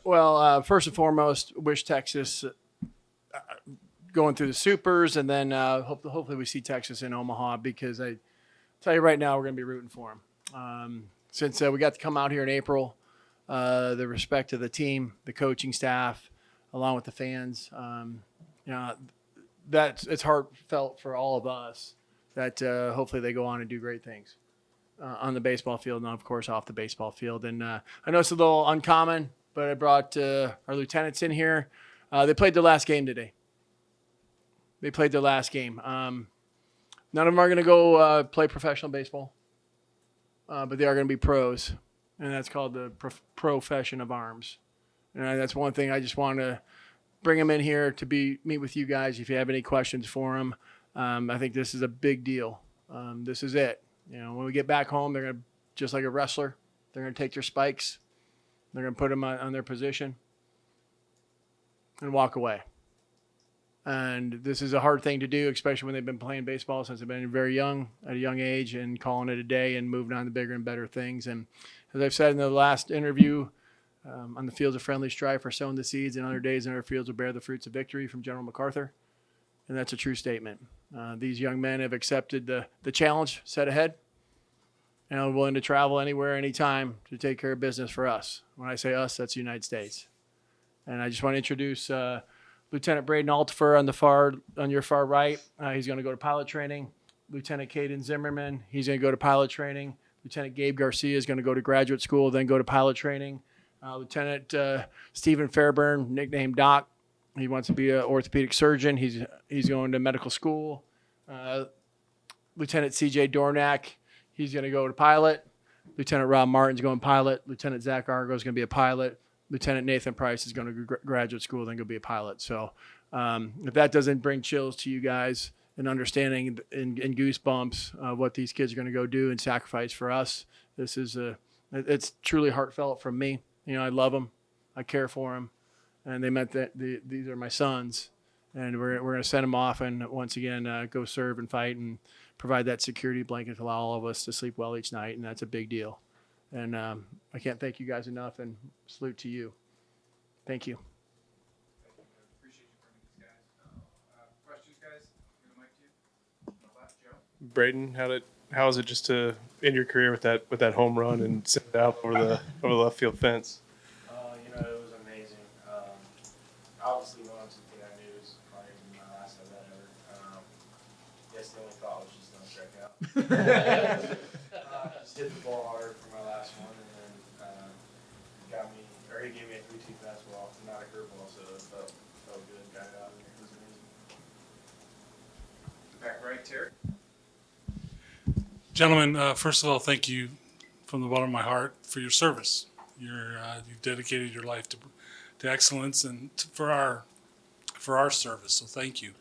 Well, first and foremost, wish Texas going through the supers, and then hopefully we see Texas in Omaha because I tell you right now we're going to be rooting for them. Since we got to come out here in April, the respect to the team, the coaching staff, along with the fans, you know, it's heartfelt for all of us that hopefully they go on and do great things on the baseball field and, of course, off the baseball field. And I know it's a little uncommon, but I brought our lieutenants in here. They played their last game today. None of them are going to go play professional baseball, but they are going to be pros, and that's called the profession of arms. And that's one thing I just want to bring them in here to meet with you guys if you have any questions for them. I think this is a big deal. This is it. You know, when we get back home, they're going to, just like a wrestler, they're going to take their spikes, they're going to put them on their position, and walk away. And this is a hard thing to do, especially when they've been playing baseball since they've been very young, at a young age, and calling it a day and moving on to bigger and better things. And as I've said in the last interview, on the fields of friendly strife are sown the seeds, and other days in our fields will bear the fruits of victory from General MacArthur. And that's a true statement. These young men have accepted the challenge set ahead and are willing to travel anywhere, anytime to take care of business for us. When I say us, that's the United States. And I just want to introduce Lieutenant Braden Altifer on your far right. He's going to go to pilot training. Lieutenant Caden Zimmerman, he's going to go to pilot training. Lieutenant Gabe Garcia is going to go to graduate school, then go to pilot training. Lieutenant Stephen Fairburn, nicknamed Doc, he wants to be an orthopedic surgeon. He's going to medical school. Lieutenant C.J. Dornack, he's going to go to pilot. Lieutenant Rob Martin's going pilot. Lieutenant Zach Argo is going to be a pilot. Lieutenant Nathan Price is going to go graduate school, then go be a pilot. So if that doesn't bring chills to you guys and understanding and goosebumps of what these kids are going to go do and sacrifice for us, it's truly heartfelt from me. You know, I love them. I care for them. And they meant that these are my sons. And we're going to send them off and once again go serve and fight and provide that security blanket to allow all of us to sleep well each night. And that's a big deal. And I can't thank you guys enough, and salute to you. Thank you. Appreciate you bringing these guys. Questions, guys? Give the mic to you. Left, Joe. Braden, how is it just to end your career with that home run and send it out over the left field fence? It was amazing. Obviously, one of the things I knew was probably my last at that ever. Yes, the only thought was just don't strike out. Just hit the ball hard for my last one, and then he gave me a 3-2 fastball, not a curveball, so it felt good. Got it out, and it was amazing. Back right, Terry. Gentlemen, first of all, thank you from the bottom of my heart for your service. You've dedicated your life to excellence and for our service. So thank you.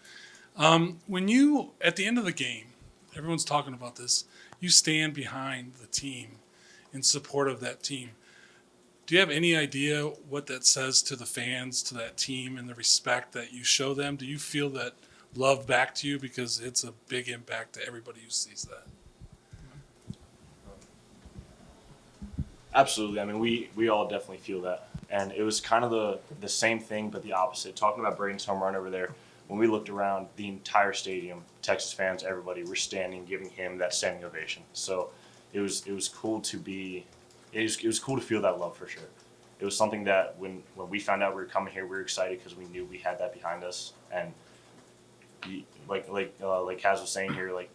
When you at the end of the game, everyone's talking about this. You stand behind the team in support of that team. Do you have any idea what that says to the fans, to that team, and the respect that you show them? Do you feel that love back to you? Because it's a big impact to everybody who sees that. Absolutely. I mean, we all definitely feel that. And it was kind of the same thing, but the opposite. Talking about Braden's home run over there, when we looked around, the entire stadium, Texas fans, everybody, were standing, giving him that standing ovation. So it was cool to be. It was cool to feel that love for sure. It was something that when we found out we were coming here, we were excited because we knew we had that behind us. And like Kaz was saying here, like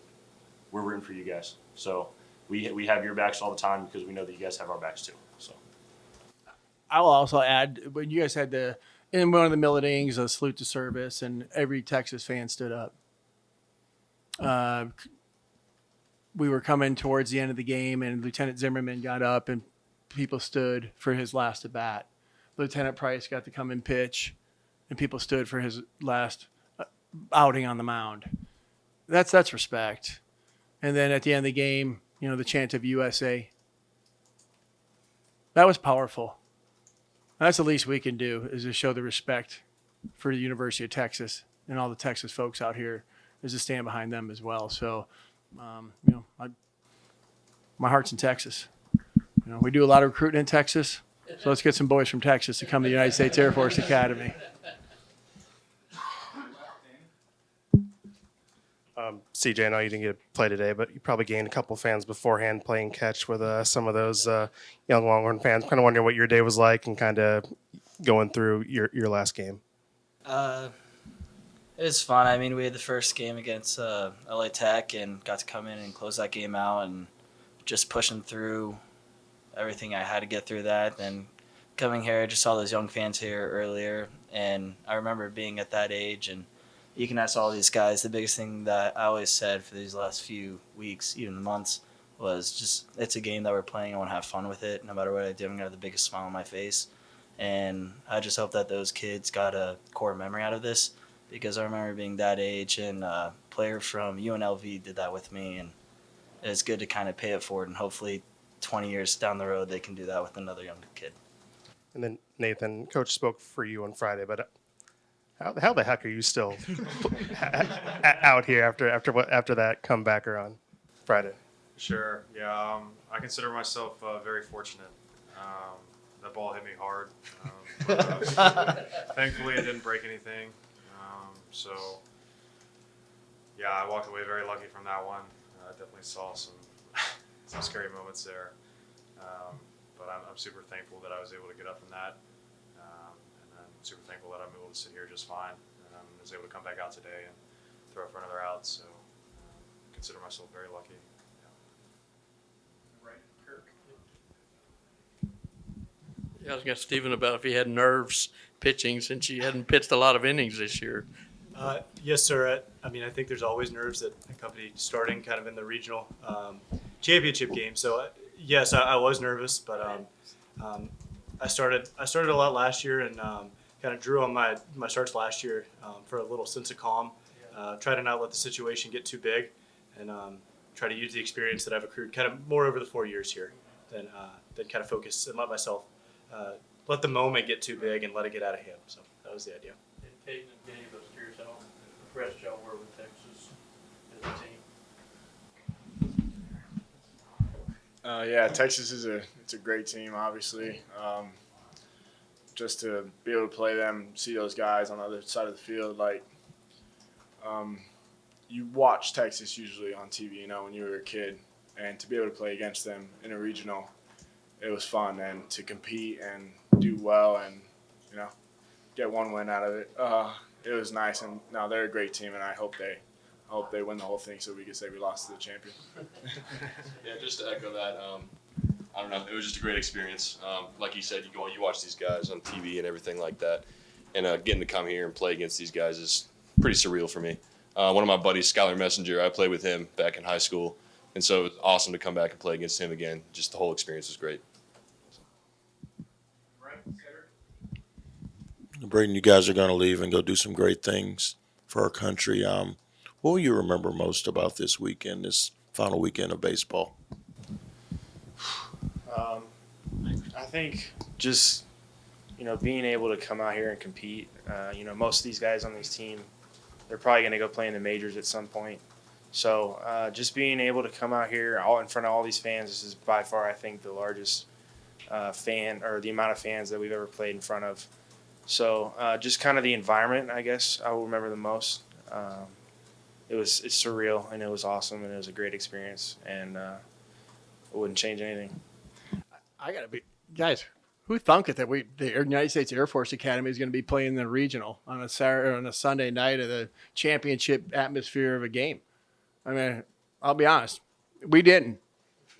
we're rooting for you guys. So we have your backs all the time because we know that you guys have our backs too. So I'll also add, when you guys had in one of the Millet innings, a salute to service, and every Texas fan stood up. We were coming towards the end of the game, and Lieutenant Zimmerman got up, and people stood for his last at bat. Lieutenant Price got to come and pitch, and people stood for his last outing on the mound. That's respect. And then at the end of the game, the chant of USA. That was powerful. That's the least we can do, is to show the respect for the University of Texas and all the Texas folks out here, is to stand behind them as well. So, my heart's in Texas. We do a lot of recruiting in Texas. So let's get some boys from Texas to come to the United States Air Force Academy. CJ, I know you didn't get to play today, but you probably gained a couple fans beforehand playing catch with some of those young Longhorn fans. Kind of wondering what your day was like and kind of going through your last game. It was fun. I mean, we had the first game against LA Tech and got to come in and close that game out and just pushing through everything I had to get through that. Then coming here, I just saw those young fans here earlier, and I remember being at that age and you can ask all these guys. The biggest thing that I always said for these last few weeks, even months, was just it's a game that we're playing. I want to have fun with it. No matter what I do, I'm going to have the biggest smile on my face. And I just hope that those kids got a core memory out of this because I remember being that age and a player from UNLV did that with me. And it's good to kind of pay it forward and hopefully 20 years down the road they can do that with another young kid. And then Nathan, Coach spoke for you on Friday, but how the heck are you still out here after that comeback on Friday? Sure. Yeah. I consider myself very fortunate. That ball hit me hard. Thankfully, it didn't break anything. So, yeah, I walked away very lucky from that one. I definitely saw some scary moments there. But I'm super thankful that I was able to get up from that. And I'm super thankful that I'm able to sit here just fine. And I was able to come back out today and throw for another out. So, consider myself very lucky. Right, Kirk. Yeah, I was going to Stephen about if he had nerves pitching since he hadn't pitched a lot of innings this year. Yes, sir. I mean, I think there's always nerves at a company starting kind of in the regional championship game. So, yes, I was nervous, but I started a lot last year and kind of drew on my starts last year for a little sense of calm. Try to not let the situation get too big and try to use the experience that I've accrued kind of more over the 4 years here than kind of focus and let myself let the moment get too big and let it get out of hand. So that was the idea. And Caden and Dave, I was curious how impressed y'all were with Texas as a team. Yeah, Texas it's a great team, obviously. Just to be able to play them, see those guys on the other side of the field, like you watch Texas usually on TV, when you were a kid, and to be able to play against them in a regional, it was fun, and to compete and do well and get one win out of it. It was nice, and now they're a great team, and I hope they win the whole thing so we can say we lost to the champion. Yeah, just to echo that, I don't know, it was just a great experience. Like you said, you watch these guys on TV and everything like that, and getting to come here and play against these guys is pretty surreal for me. One of my buddies, Skylar Messenger, I played with him back in high school, and so it was awesome to come back and play against him again. Just the whole experience was great. Right, Cedric. Braden, you guys are going to leave and go do some great things for our country. What will you remember most about this weekend, this final weekend of baseball? I think just, being able to come out here and compete. Most of these guys on this team, they're probably going to go play in the majors at some point. So just being able to come out here all in front of all these fans, this is by far, I think, the largest fan or the amount of fans that we've ever played in front of. So just kind of the environment, I guess, I will remember the most. It's surreal, and it was awesome, and it was a great experience, and I wouldn't change anything. I gotta be guys. Who thunk it that the United States Air Force Academy is going to be playing the regional on a Saturday or on a Sunday night of the championship atmosphere of a game? I mean, I'll be honest, we didn't.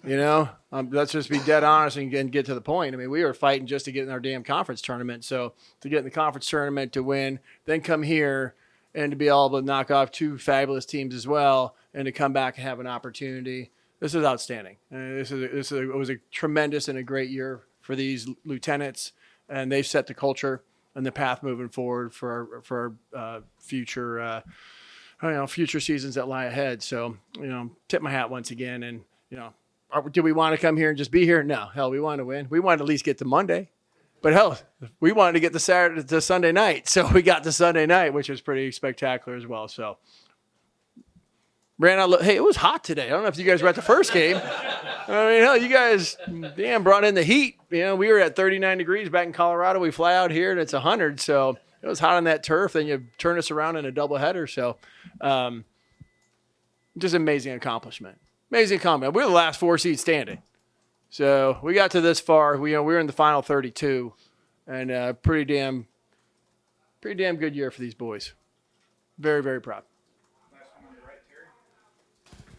Let's just be dead honest and get to the point. I mean, we were fighting just to get in our damn conference tournament. So to get in the conference tournament to win, then come here and to be able to knock off two fabulous teams as well, and to come back and have an opportunity. This is outstanding. It was a tremendous and a great year for these lieutenants, and they've set the culture and the path moving forward for our future future seasons that lie ahead. So tip my hat once again, and do we want to come here and just be here? No, hell, we want to win. We want to at least get to Monday, but hell, we wanted to get to Sunday night, so we got to Sunday night, which was pretty spectacular as well. So ran out. Hey, it was hot today. I don't know if you guys were at the first game. I mean, hell, you guys, damn, brought in the heat. You know, we were at 39 degrees back in Colorado. We fly out here and it's 100. So it was hot on that turf. Then you turn us around in a doubleheader. So, just amazing accomplishment. Amazing accomplishment. We're the last 4 seed standing. So we got to this far. We were in the final 32, and pretty damn good year for these boys. Very, very proud.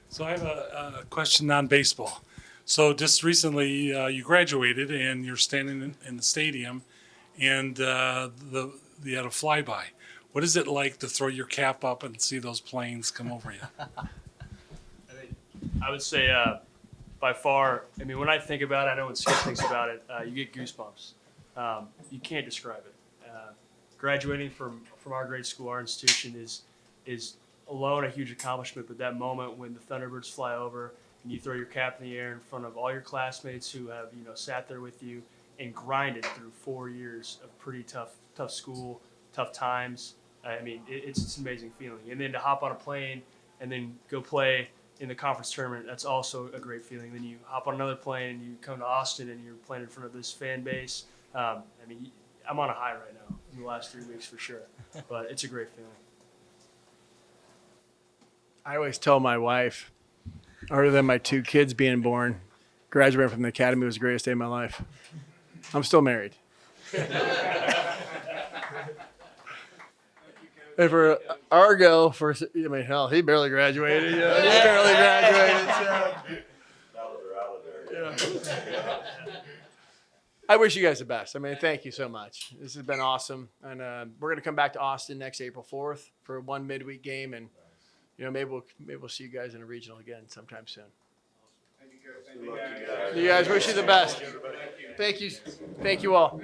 So I have a question on baseball. So just recently you graduated and you're standing in the stadium, and you had a flyby. What is it like to throw your cap up and see those planes come over you? I would say by far, I mean, when I think about it, I know when Skip thinks about it, you get goosebumps. You can't describe it. Graduating from our grade school, our institution is alone a huge accomplishment, but that moment when the Thunderbirds fly over and you throw your cap in the air in front of all your classmates who have, sat there with you and grinded through 4 years of pretty tough school, tough times. I mean, it's an amazing feeling. And then to hop on a plane and then go play in the conference tournament, that's also a great feeling. Then you hop on another plane and you come to Austin and you're playing in front of this fan base. I mean, I'm on a high right now in the last 3 weeks for sure, but it's a great feeling. I always tell my wife, other than my 2 kids being born, graduating from the academy was the greatest day of my life. I'm still married. And for Argo, hell, he barely graduated. He barely graduated. So. I wish you guys the best. I mean, thank you so much. This has been awesome. And we're going to come back to Austin next April 4th for one midweek game. And, maybe we'll see you guys in a regional again sometime soon. You guys, wish you the best. Thank you. Thank you all.